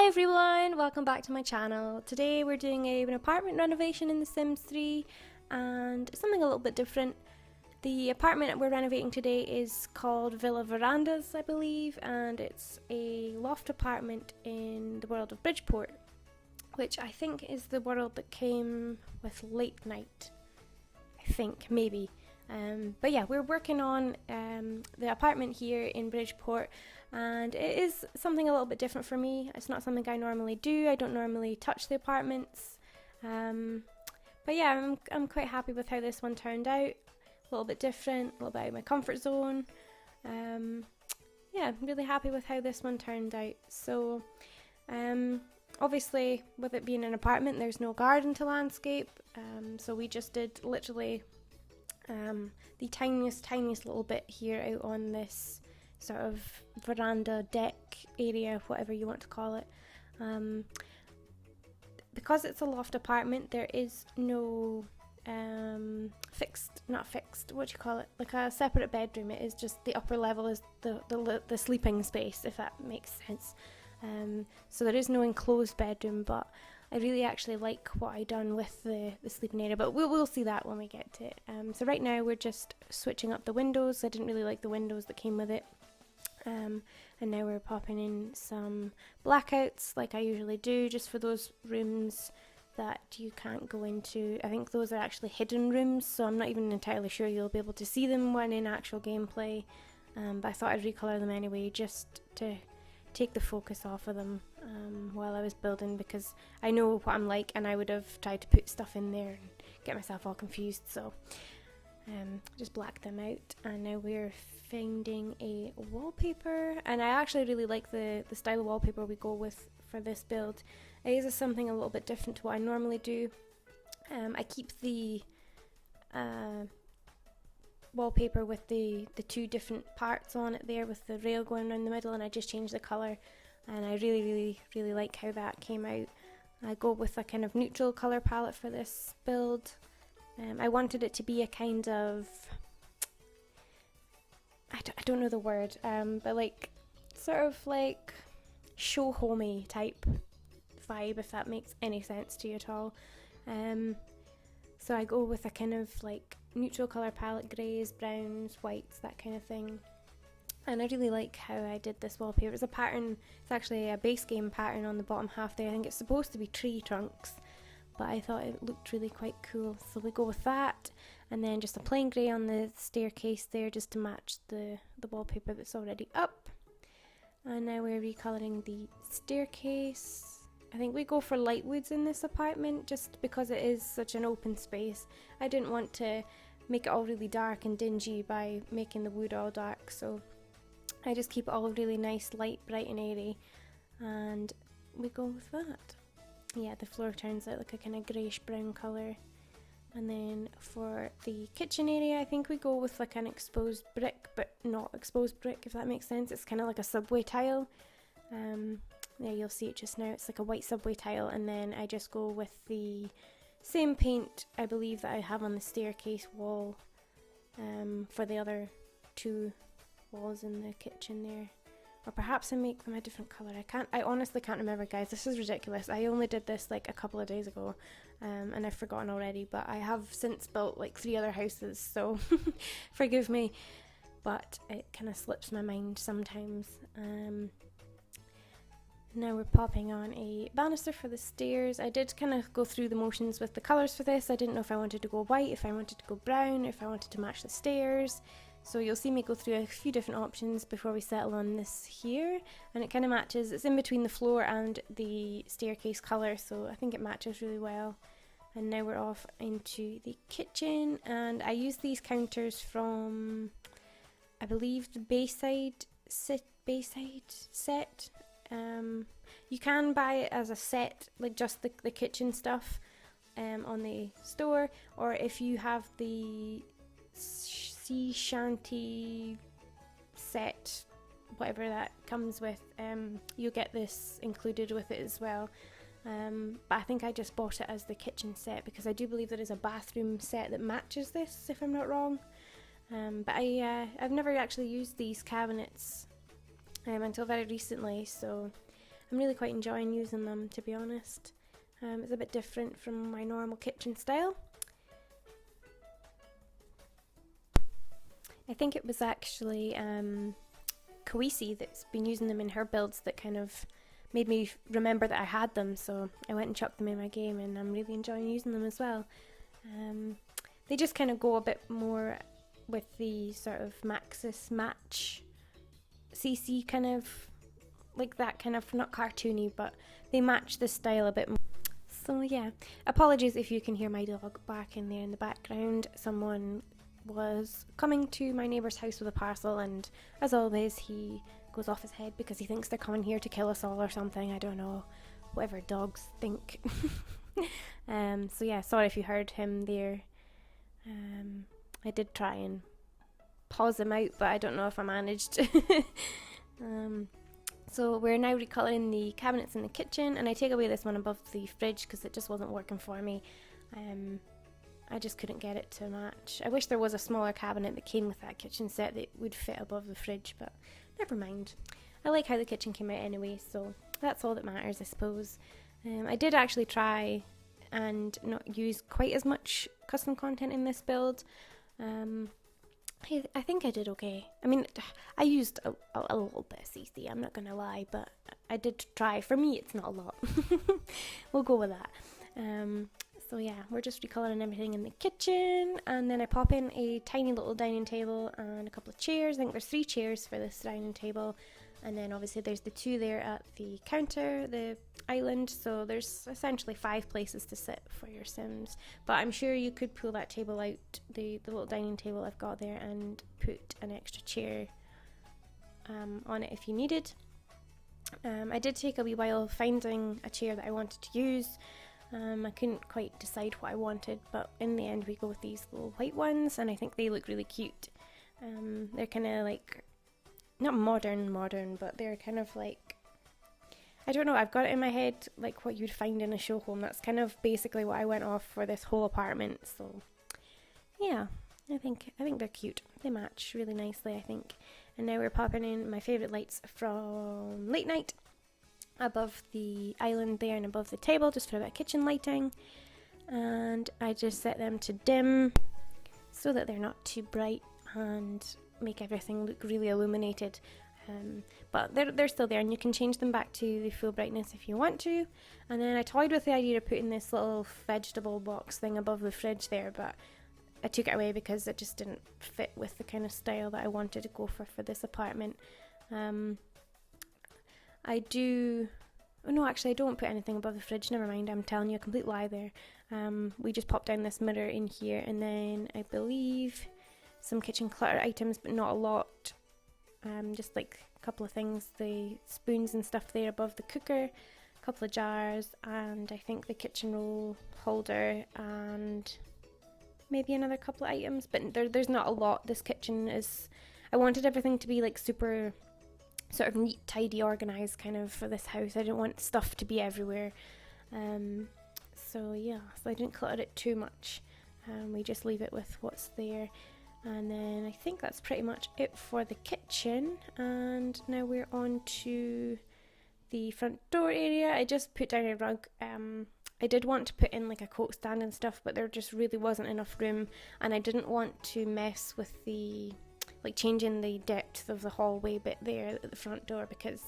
Hi everyone, welcome back to my channel. Today we're doing an apartment renovation in The Sims 3 and something a little bit different. The apartment we're renovating today is called Villa Verandas, I believe, and it's a loft apartment in the world of Bridgeport, which I think is the world that came with Late Night. I think, maybe. But yeah, we're working on the apartment here in Bridgeport, and it is something a little bit different for me. It's not something I normally do. I don't normally touch the apartments. But yeah, I'm quite happy with how this one turned out. A little bit different, a little bit out of my comfort zone. Yeah, I'm really happy with how this one turned out. So, obviously, with it being an apartment, there's no garden to landscape. So we just did literally the tiniest little bit here out on this sort of veranda deck area, whatever you want to call it. Because it's a loft apartment, there is no not fixed, what do you call it, like a separate bedroom. It is just the upper level is the sleeping space, if that makes sense. So there is no enclosed bedroom, but I really actually like what I done with the sleeping area, but we'll see that when we get to it. So right now we're just switching up the windows. I didn't really like the windows that came with it. And now we're popping in some blackouts like I usually do, just for those rooms that you can't go into. I think those are actually hidden rooms, so I'm not even entirely sure you'll be able to see them when in actual gameplay. But I thought I'd recolor them anyway, just to take the focus off of them while I was building, because I know what I'm like and I would have tried to put stuff in there and get myself all confused. So just black them out, and now we're finding a wallpaper, and I actually really like the style of wallpaper we go with for this build. It is something a little bit different to what I normally do. I keep the wallpaper with the two different parts on it there, with the rail going around the middle, and I just changed the colour, and I really like how that came out. I go with a kind of neutral colour palette for this build. I wanted it to be a kind of, I don't know the word, but like sort of like show homey type vibe, if that makes any sense to you at all. So I go with a kind of like neutral colour palette, greys, browns, whites, that kind of thing. And I really like how I did this wallpaper. It's a pattern, it's actually a base game pattern on the bottom half there. I think it's supposed to be tree trunks, but I thought it looked really quite cool. So we go with that, and then just a plain grey on the staircase there, just to match the wallpaper that's already up. And now we're recolouring the staircase. I think we go for light woods in this apartment, just because it is such an open space. I didn't want to make it all really dark and dingy by making the wood all dark, so I just keep it all really nice, light, bright and airy, and we go with that. Yeah, the floor turns out like a kind of greyish brown colour. And then for the kitchen area, I think we go with like an exposed brick, but not exposed brick, if that makes sense. It's kind of like a subway tile. There, you'll see it just now. It's like a white subway tile, and then I just go with the same paint, I believe, that I have on the staircase wall for the other two walls in the kitchen there. Or perhaps I make them a different colour. I honestly can't remember, guys. This is ridiculous. I only did this like a couple of days ago, and I've forgotten already, but I have since built like 3 other houses, so forgive me, but it kind of slips my mind sometimes. Now we're popping on a banister for the stairs. I did kind of go through the motions with the colours for this. I didn't know if I wanted to go white, if I wanted to go brown, if I wanted to match the stairs. So you'll see me go through a few different options before we settle on this here. And it kind of matches, it's in between the floor and the staircase colour, so I think it matches really well. And now we're off into the kitchen, and I use these counters from, I believe, the Bayside set. You can buy it as a set, like just the kitchen stuff on the store, or if you have the sea shanty set, whatever that comes with, you'll get this included with it as well. But I think I just bought it as the kitchen set, because I do believe there is a bathroom set that matches this, if I'm not wrong. But I've never actually used these cabinets until very recently, so I'm really quite enjoying using them, to be honest. It's a bit different from my normal kitchen style. I think it was actually Kawisi that's been using them in her builds that kind of made me remember that I had them, so I went and chucked them in my game, and I'm really enjoying using them as well. They just kind of go a bit more with the sort of Maxis match CC kind of, like that kind of, not cartoony, but they match the style a bit more. So yeah, apologies if you can hear my dog barking there in the background. Someone was coming to my neighbour's house with a parcel, and as always he goes off his head because he thinks they're coming here to kill us all or something. I don't know, whatever dogs think. So yeah, sorry if you heard him there. I did try and pause him out, but I don't know if I managed. So we're now recolouring the cabinets in the kitchen, and I take away this one above the fridge because it just wasn't working for me. I just couldn't get it to match. I wish there was a smaller cabinet that came with that kitchen set that would fit above the fridge, but never mind. I like how the kitchen came out anyway, so that's all that matters, I suppose. I did actually try and not use quite as much custom content in this build. I think I did okay. I mean, I used a little bit of CC, I'm not going to lie, but I did try. For me, it's not a lot. We'll go with that. So yeah, we're just recolouring everything in the kitchen, and then I pop in a tiny little dining table and a couple of chairs. I think there's 3 chairs for this dining table, and then obviously there's the 2 there at the counter, the island, so there's essentially 5 places to sit for your Sims. But I'm sure you could pull that table out, the little dining table I've got there, and put an extra chair on it if you needed. I did take a wee while finding a chair that I wanted to use. I couldn't quite decide what I wanted, but in the end we go with these little white ones, and I think they look really cute. They're kind of like, not modern, but they're kind of like, I don't know, I've got it in my head like what you'd find in a show home. That's kind of basically what I went off for this whole apartment. So yeah, I think they're cute. They match really nicely, I think. And now we're popping in my favourite lights from late night above the island there and above the table, just for that kitchen lighting. And I just set them to dim so that they're not too bright and make everything look really illuminated. But they're still there, and you can change them back to the full brightness if you want to. And then I toyed with the idea of putting this little vegetable box thing above the fridge there, but I took it away because it just didn't fit with the kind of style that I wanted to go for this apartment. I don't put anything above the fridge, never mind, I'm telling you a complete lie there. We just pop down this mirror in here, and then I believe some kitchen clutter items, but not a lot. Just like a couple of things, the spoons and stuff there above the cooker, a couple of jars, and I think the kitchen roll holder, and maybe another couple of items, but there's not a lot. This kitchen is, I wanted everything to be like super sort of neat, tidy, organised kind of for this house. I didn't want stuff to be everywhere. So yeah, so I didn't clutter it too much. We just leave it with what's there. And then I think that's pretty much it for the kitchen. And now we're on to the front door area. I just put down a rug. I did want to put in like a coat stand and stuff, but there just really wasn't enough room, and I didn't want to mess with the changing the depth of the hallway bit there at the front door, because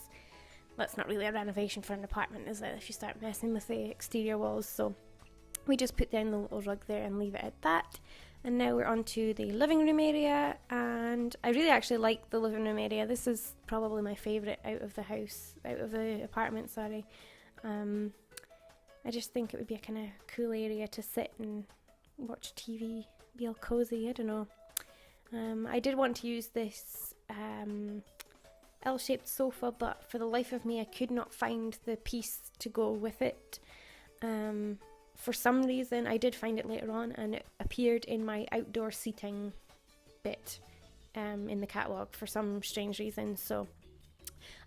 that's not really a renovation for an apartment, is it, if you start messing with the exterior walls. So we just put down the little rug there and leave it at that. And now we're on to the living room area, and I really actually like the living room area. This is probably my favourite out of the apartment, sorry. I just think it would be a kind of cool area to sit and watch TV, be all cozy, I don't know. I did want to use this L-shaped sofa, but for the life of me I could not find the piece to go with it. For some reason I did find it later on, and it appeared in my outdoor seating bit in the catalogue for some strange reason, so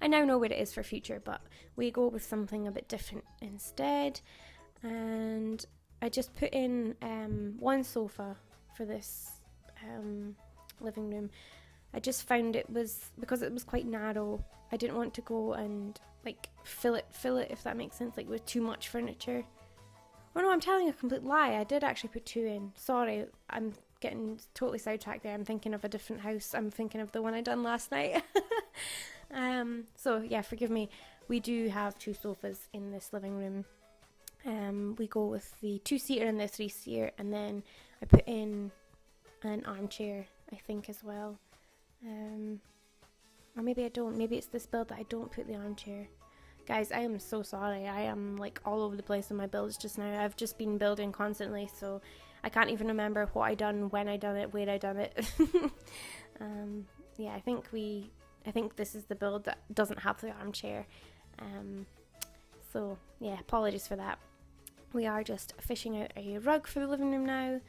I now know where it is for future, but we go with something a bit different instead. And I just put in one sofa for this living room. I just found it was, because it was quite narrow, I didn't want to go and like fill it, if that makes sense, like with too much furniture. Oh no, I'm telling a complete lie. I did actually put 2 in. Sorry, I'm getting totally sidetracked there. I'm thinking of a different house. I'm thinking of the one I done last night. So yeah, forgive me. We do have 2 sofas in this living room. We go with the 2-seater and the 3-seater, and then I put in an armchair, I think, as well. Or maybe I don't. Maybe it's this build that I don't put the armchair. Guys, I am so sorry. I am like all over the place with my builds just now. I've just been building constantly, so I can't even remember what I done, when I done it, where I done it. Yeah, I think this is the build that doesn't have the armchair. So yeah, apologies for that. We are just fishing out a rug for the living room now,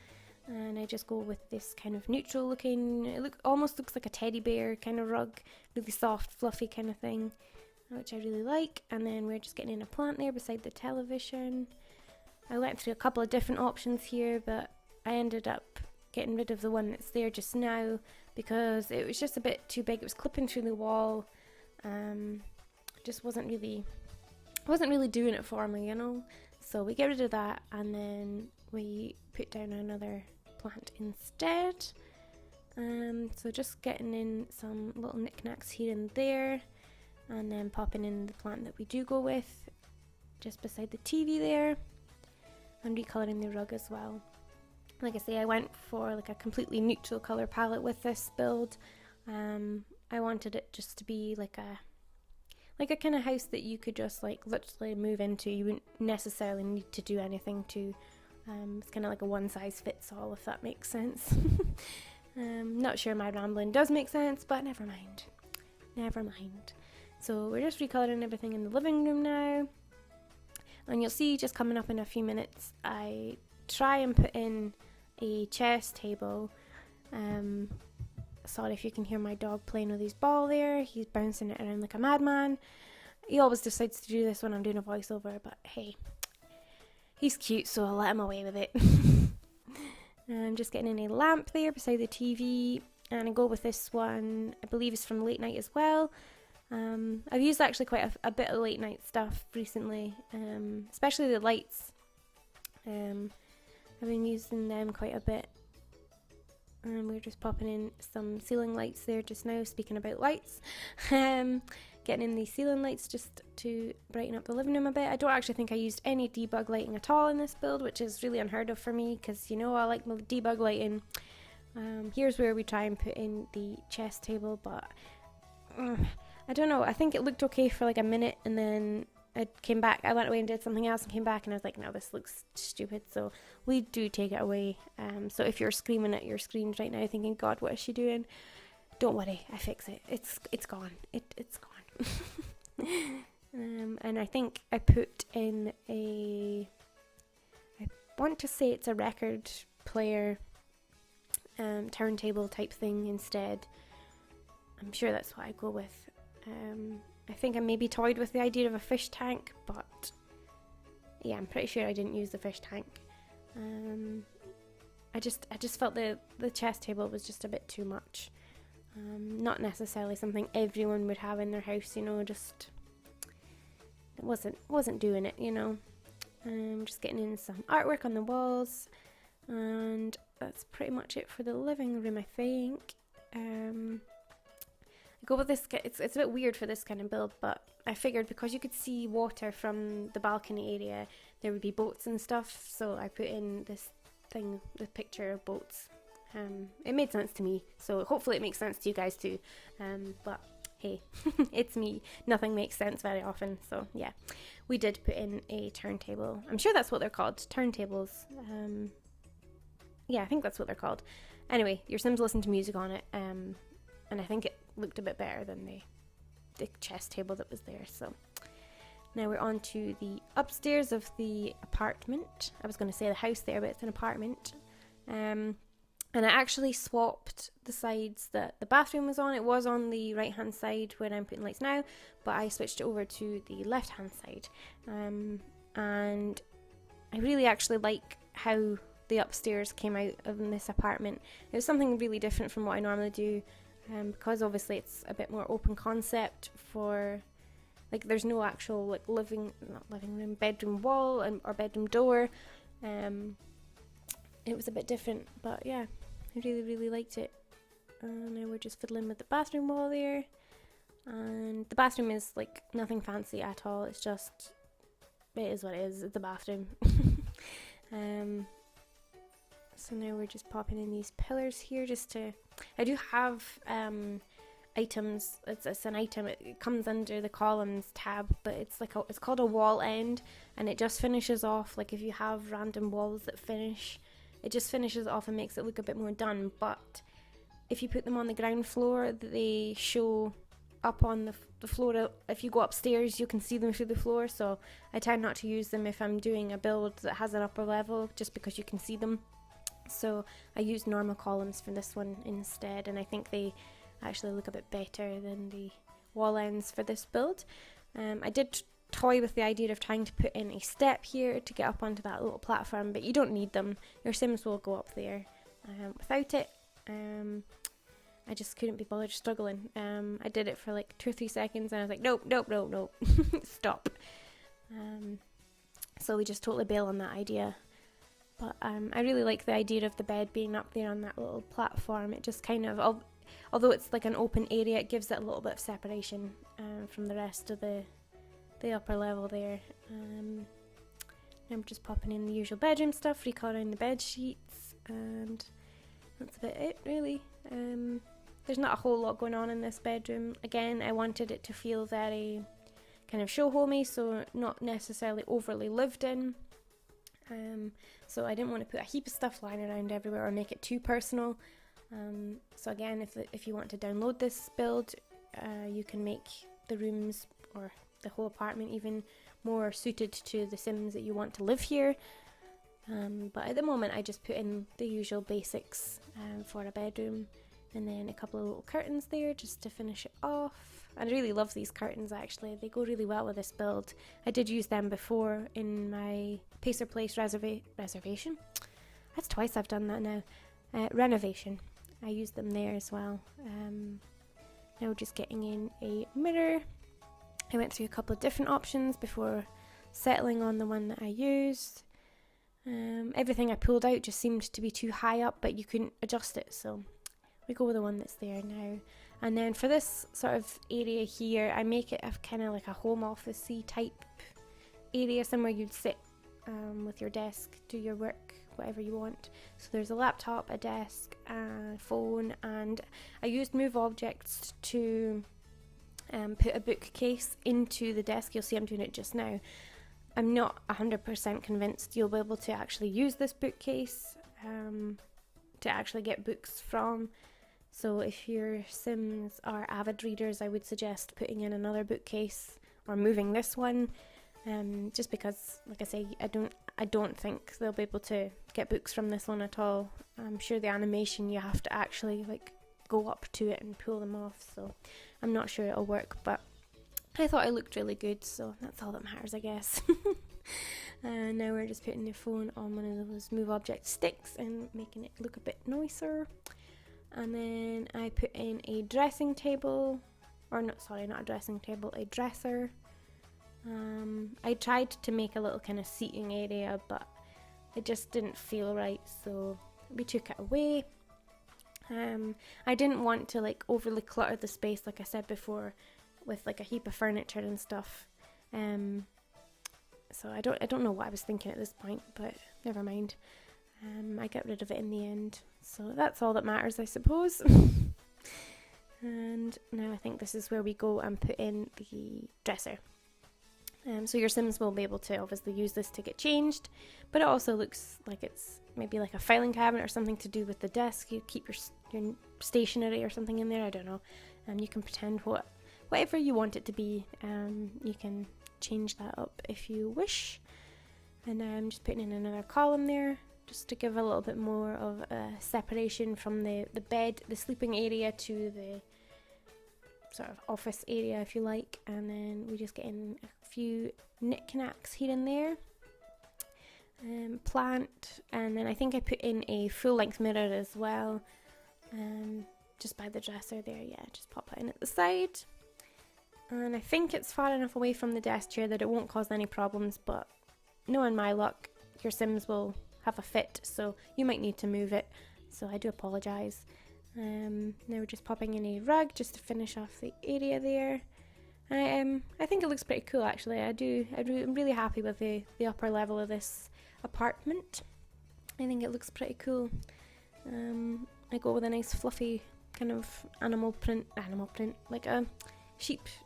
and I just go with this kind of neutral looking, it almost looks like a teddy bear kind of rug, really soft, fluffy kind of thing, which I really like. And then we're just getting in a plant there beside the television. I went through a couple of different options here, but I ended up getting rid of the one that's there just now because it was just a bit too big. It was clipping through the wall. Just wasn't really doing it for me, you know. So we get rid of that, and then we put down another plant instead. So just getting in some little knickknacks here and there, and then popping in the plant that we do go with just beside the TV there, and recolouring the rug as well. Like I say, I went for like a completely neutral colour palette with this build. I wanted it just to be like a kind of house that you could just like literally move into. You wouldn't necessarily need to do anything to. It's kind of like a one size fits all, if that makes sense. Not sure my rambling does make sense, but never mind. So we're just recolouring everything in the living room now, and you'll see just coming up in a few minutes I try and put in a chess table. Sorry if you can hear my dog playing with his ball there. He's bouncing it around like a madman. He always decides to do this when I'm doing a voiceover, but hey, he's cute, so I'll let him away with it. I'm just getting in a lamp there beside the TV, and I go with this one. I believe it's from Late Night as well. I've used actually quite a bit of Late Night stuff recently, especially the lights. I've been using them quite a bit. And we're just popping in some ceiling lights there just now, speaking about lights. Getting in these ceiling lights just to brighten up the living room a bit. I don't actually think I used any debug lighting at all in this build, which is really unheard of for me, because you know I like my debug lighting. Here's where we try and put in the chess table, but I don't know. I think it looked okay for like a minute, and then I came back. I went away and did something else and came back, and I was like, no, this looks stupid. So we do take it away. So if you're screaming at your screens right now thinking, God, what is she doing? Don't worry, I fix it. It's gone. It's gone. And I think I put in I want to say it's a record player turntable type thing instead. I'm sure that's what I go with. I think I maybe toyed with the idea of a fish tank, but yeah, I'm pretty sure I didn't use the fish tank. I just felt the chess table was just a bit too much. Not necessarily something everyone would have in their house, you know, just it wasn't doing it, you know. Just getting in some artwork on the walls, and that's pretty much it for the living room, I think. I go with this. It's a bit weird for this kind of build, but I figured because you could see water from the balcony area, there would be boats and stuff. So I put in this thing, the picture of boats. It made sense to me, so hopefully it makes sense to you guys too. But hey, it's me. Nothing makes sense very often. So yeah, we did put in a turntable. I'm sure that's what they're called, turntables. Yeah, I think that's what they're called. Anyway, your Sims listen to music on it, and I think it looked a bit better than the chess table that was there. So now we're on to the upstairs of the apartment. I was going to say the house there, but it's an apartment. And I actually swapped the sides that the bathroom was on. It was on the right hand side where I'm putting lights now, but I switched it over to the left hand side. And I really actually like how the upstairs came out of this apartment. It was something really different from what I normally do. because obviously it's a bit more open concept for, like, there's no actual like bedroom wall or bedroom door. It was a bit different, but yeah, I really liked it. Now we're just fiddling with the bathroom wall there, and the bathroom is like nothing fancy at all. It is what it is. It's a bathroom. So now we're just popping in these pillars here I do have items. It's an item. It comes under the columns tab, but it's called a wall end, and it just finishes off, like, if you have random walls that finish, it just finishes off and makes it look a bit more done. But if you put them on the ground floor, they show up on the floor. If you go upstairs, you can see them through the floor, so I tend not to use them if I'm doing a build that has an upper level, just because you can see them. So I use normal columns for this one instead, and I think they actually look a bit better than the wall ends for this build. I did toy with the idea of trying to put in a step here to get up onto that little platform, but you don't need them. Your Sims will go up there without it. I just couldn't be bothered struggling. I did it for like 2 or 3 seconds and I was like, nope, stop. So we just totally bail on that idea. But I really like the idea of the bed being up there on that little platform. It just kind of, although it's like an open area, it gives it a little bit of separation from the rest of the upper level there. I'm just popping in the usual bedroom stuff, recolouring the bed sheets, and that's about it really. There's not a whole lot going on in this bedroom. Again, I wanted it to feel very kind of show homey, so not necessarily overly lived in. So I didn't want to put a heap of stuff lying around everywhere or make it too personal. So again, if you want to download this build, you can make the rooms or the whole apartment even more suited to the Sims that you want to live here. But at the moment I just put in the usual basics for a bedroom, and then a couple of little curtains there just to finish it off. And I really love these curtains actually, they go really well with this build. I did use them before in my Pacer Place reservation. That's twice I've done that now. Renovation. I used them there as well. Now just getting in a mirror. I went through a couple of different options before settling on the one that I used. Everything I pulled out just seemed to be too high up, but you couldn't adjust it, so we go with the one that's there now. And then for this sort of area here, I make it a kind of like a home office-y type area, somewhere you'd sit with your desk, do your work, whatever you want. So there's a laptop, a desk, a phone, and I used move objects to put a bookcase into the desk. You'll see I'm doing it just now. I'm not 100% convinced you'll be able to actually use this bookcase to actually get books from. So if your Sims are avid readers, I would suggest putting in another bookcase or moving this one, just because, like I say, I don't think they'll be able to get books from this one at all. I'm sure the animation, you have to actually like go up to it and pull them off, so I'm not sure it'll work, but I thought it looked really good, so that's all that matters, I guess. And now we're just putting the phone on one of those move object sticks and making it look a bit nicer. And then I put in a dressing table, or no, sorry, not a dressing table, a dresser. I tried to make a little kind of seating area, but it just didn't feel right, so we took it away. I didn't want to like overly clutter the space, like I said before, with like a heap of furniture and stuff. So I don't know what I was thinking at this point, but never mind. I got rid of it in the end, so that's all that matters, I suppose. And now I think this is where we go and put in the dresser. So your Sims will be able to obviously use this to get changed, but it also looks like it's maybe like a filing cabinet or something to do with the desk. You keep your stationery or something in there, I don't know. You can pretend whatever you want it to be. You can change that up if you wish. And now I'm just putting in another column there, just to give a little bit more of a separation from the bed, the sleeping area, to the sort of office area, if you like. And then we just get in a few knick-knacks here and there. Plant, and then I think I put in a full-length mirror as well, just by the dresser there. Yeah, just pop it in at the side. And I think it's far enough away from the desk chair that it won't cause any problems, but knowing my luck, your Sims will have a fit, so you might need to move it. So I do apologise. Now we're just popping in a rug just to finish off the area there. I think it looks pretty cool actually. I'm really happy with the upper level of this apartment. I think it looks pretty cool. I go with a nice fluffy kind of animal print, like a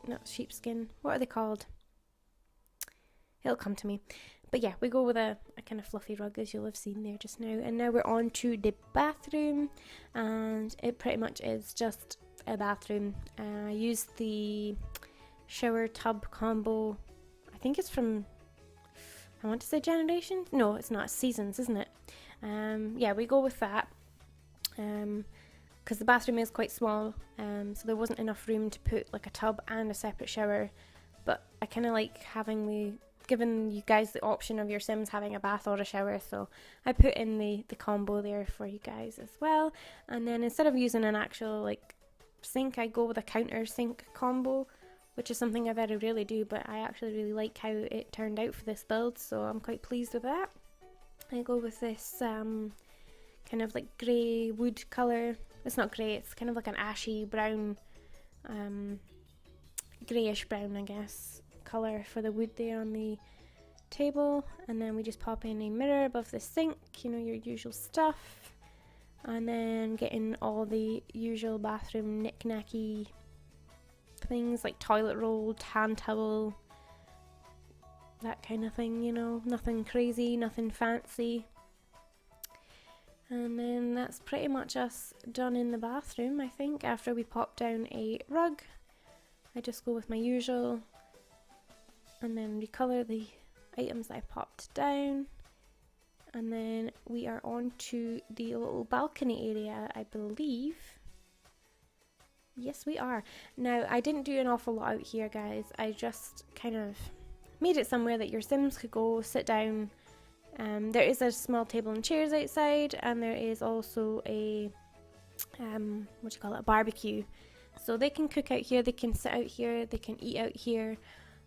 not sheepskin. What are they called? It'll come to me. But yeah, we go with a kind of fluffy rug as you'll have seen there just now. And now we're on to the bathroom, and it pretty much is just a bathroom. I used the shower tub combo. I think it's from, I want to say Generation? No, it's not. It's Seasons, isn't it? Yeah, we go with that. Because the bathroom is quite small, so there wasn't enough room to put like a tub and a separate shower. But I kind of like giving you guys the option of your Sims having a bath or a shower, so I put in the combo there for you guys as well. And then instead of using an actual like sink, I go with a counter sink combo, which is something I very rarely do, but I actually really like how it turned out for this build, so I'm quite pleased with that. I go with this kind of like grey wood colour. It's not grey, it's kind of like an ashy brown, greyish brown I guess, colour for the wood there on the table. And then we just pop in a mirror above the sink, you know, your usual stuff. And then get in all the usual bathroom knick-knacky things like toilet roll, hand towel, that kind of thing, you know, nothing crazy, nothing fancy. And then that's pretty much us done in the bathroom, I think. After we pop down a rug, I just go with my usual and then recolour the items that I popped down. And then we are on to the little balcony area, I believe. Yes, we are. Now, I didn't do an awful lot out here, guys. I just kind of made it somewhere that your Sims could go, sit down. There is a small table and chairs outside, and there is also a, a barbecue. So they can cook out here, they can sit out here, they can eat out here.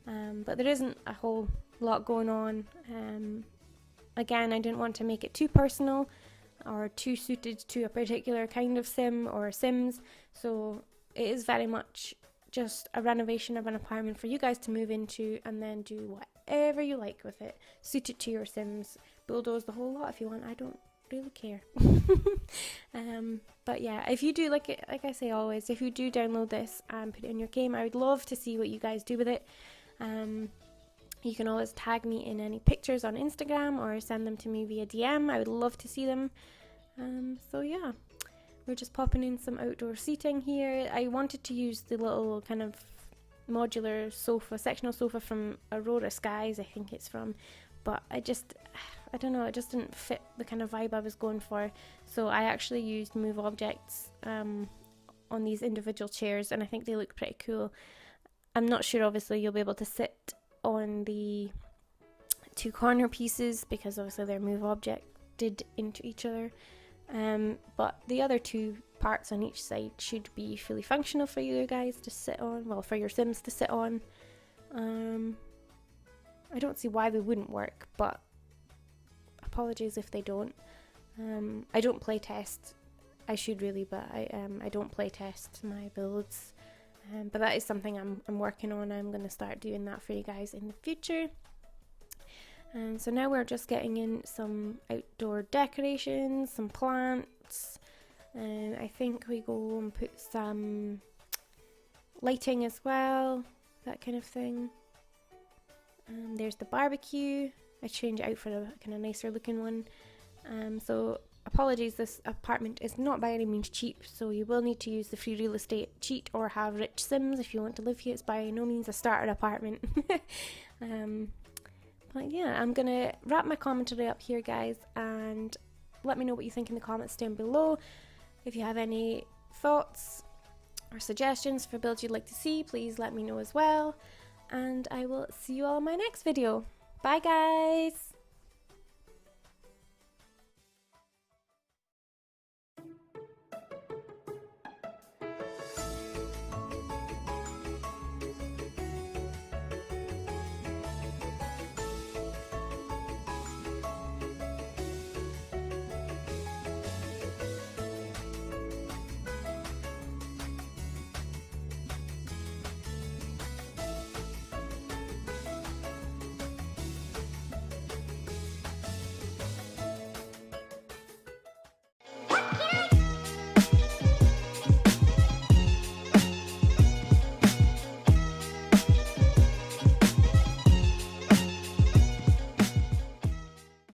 But there isn't a whole lot going on. Again, I didn't want to make it too personal or too suited to a particular kind of Sim or Sims. So it is very much just a renovation of an apartment for you guys to move into and then do whatever you like with it. Suit it to your Sims. Bulldoze the whole lot if you want. I don't really care. But yeah, if you do like I say always, if you do download this and put it in your game, I would love to see what you guys do with it. You can always tag me in any pictures on Instagram or send them to me via DM. I would love to see them. So yeah, we're just popping in some outdoor seating here. I wanted to use the little kind of modular sofa, sectional sofa from Aurora Skies, I think it's from, but I don't know, it just didn't fit the kind of vibe I was going for. So I actually used move objects on these individual chairs, and I think they look pretty cool. I'm not sure, obviously, you'll be able to sit on the two corner pieces because obviously they're move objected into each other. But the other two parts on each side should be fully functional for you guys to sit on, well, for your Sims to sit on. I don't see why they wouldn't work, but apologies if they don't. I don't play test. I should really, but I don't play test my builds. But that is something I'm working on. I'm going to start doing that for you guys in the future. And so now we're just getting in some outdoor decorations, some plants. I think we go and put some lighting as well, that kind of thing. There's the barbecue. I changed it out for a kind of nicer looking one. So apologies, this apartment is not by any means cheap, so you will need to use the free real estate cheat or have rich Sims if you want to live here. It's by no means a starter apartment. But yeah, I'm gonna wrap my commentary up here, guys, and let me know what you think in the comments down below. If you have any thoughts or suggestions for builds you'd like to see, please let me know as well, and I will see you all in my next video. Bye, guys!